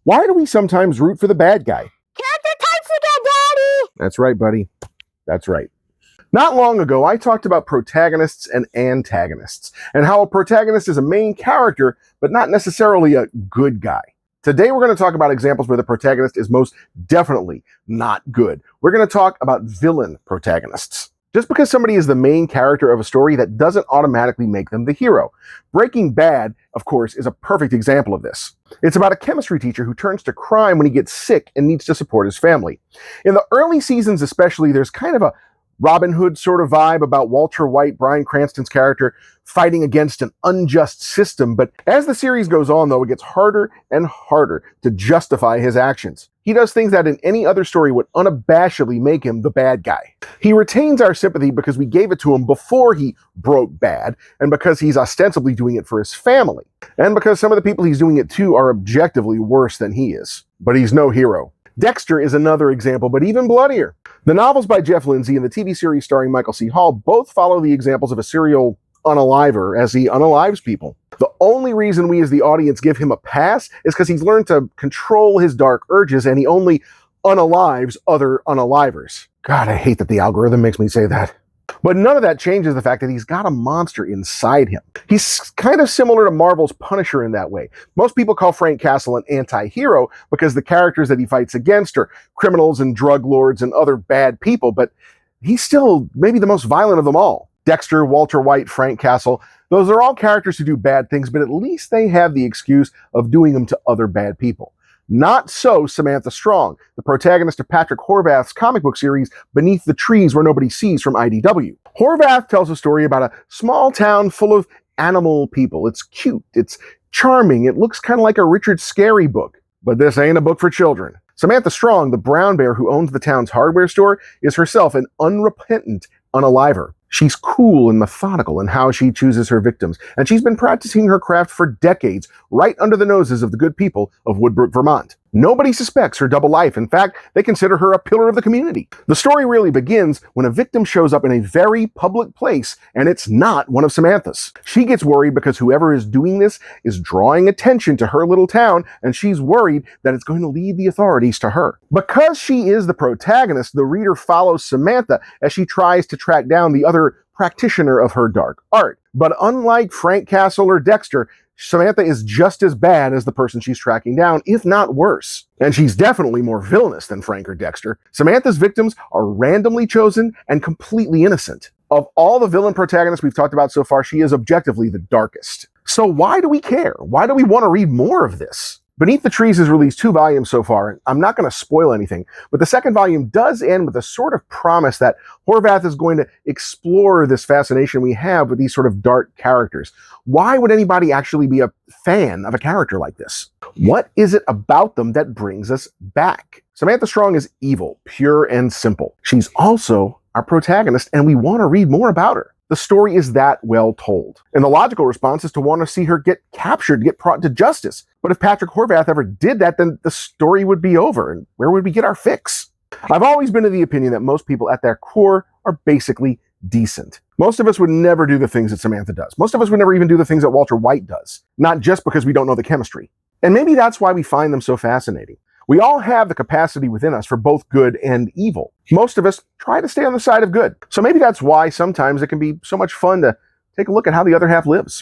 Why do we sometimes root for the bad guy? Character types again, Daddy! That's right, buddy. That's right. Not long ago, I talked about protagonists and antagonists, and how a protagonist is a main character, but not necessarily a good guy. Today, we're going to talk about examples where the protagonist is most definitely not good. We're going to talk about villain protagonists. Just because somebody is the main character of a story, that doesn't automatically make them the hero. Breaking Bad, of course, is a perfect example of this. It's about a chemistry teacher who turns to crime when he gets sick and needs to support his family. In the early seasons especially, there's kind of a Robin Hood sort of vibe about Walter White, Bryan Cranston's character, fighting against an unjust system. But as the series goes on, though, it gets harder and harder to justify his actions. He does things that in any other story would unabashedly make him the bad guy. He retains our sympathy because we gave it to him before he broke bad, and because he's ostensibly doing it for his family, and because some of the people he's doing it to are objectively worse than he is. But he's no hero. Dexter is another example, but even bloodier. The novels by Jeff Lindsay and the TV series starring Michael C. Hall both follow the examples of a serial unaliver as he unalives people. The only reason we as the audience give him a pass is because he's learned to control his dark urges and he only unalives other unalivers. God, I hate that the algorithm makes me say that. But none of that changes the fact that he's got a monster inside him. He's kind of similar to Marvel's Punisher in that way. Most people call Frank Castle an anti-hero because the characters that he fights against are criminals and drug lords and other bad people, but he's still maybe the most violent of them all. Dexter, Walter White, Frank Castle, those are all characters who do bad things, but at least they have the excuse of doing them to other bad people. Not so Samantha Strong, the protagonist of Patrick Horvath's comic book series Beneath the Trees Where Nobody Sees from IDW. Horvath tells a story about a small town full of animal people. It's cute, it's charming, it looks kind of like a Richard Scarry book. But this ain't a book for children. Samantha Strong, the brown bear who owns the town's hardware store, is herself an unrepentant unaliver. She's cool and methodical in how she chooses her victims, and she's been practicing her craft for decades, right under the noses of the good people of Woodbrook, Vermont. Nobody suspects her double life. In fact, they consider her a pillar of the community. The story really begins when a victim shows up in a very public place, and it's not one of Samantha's. She gets worried because whoever is doing this is drawing attention to her little town, and she's worried that it's going to lead the authorities to her. Because she is the protagonist, the reader follows Samantha as she tries to track down the other practitioner of her dark art. But unlike Frank Castle or Dexter, Samantha is just as bad as the person she's tracking down, if not worse. And she's definitely more villainous than Frank or Dexter. Samantha's victims are randomly chosen and completely innocent. Of all the villain protagonists we've talked about so far, she is objectively the darkest. So why do we care? Why do we want to read more of this? Beneath the Trees has released 2 volumes so far, and I'm not going to spoil anything, but the second volume does end with a sort of promise that Horvath is going to explore this fascination we have with these sort of dark characters. Why would anybody actually be a fan of a character like this? What is it about them that brings us back? Samantha Strong is evil, pure and simple. She's also our protagonist, and we want to read more about her. The story is that well told. And the logical response is to want to see her get captured, get brought to justice. But if Patrick Horvath ever did that, then the story would be over, and where would we get our fix? I've always been of the opinion that most people at their core are basically decent. Most of us would never do the things that Samantha does. Most of us would never even do the things that Walter White does. Not just because we don't know the chemistry. And maybe that's why we find them so fascinating. We all have the capacity within us for both good and evil. Most of us try to stay on the side of good. So maybe that's why sometimes it can be so much fun to take a look at how the other half lives.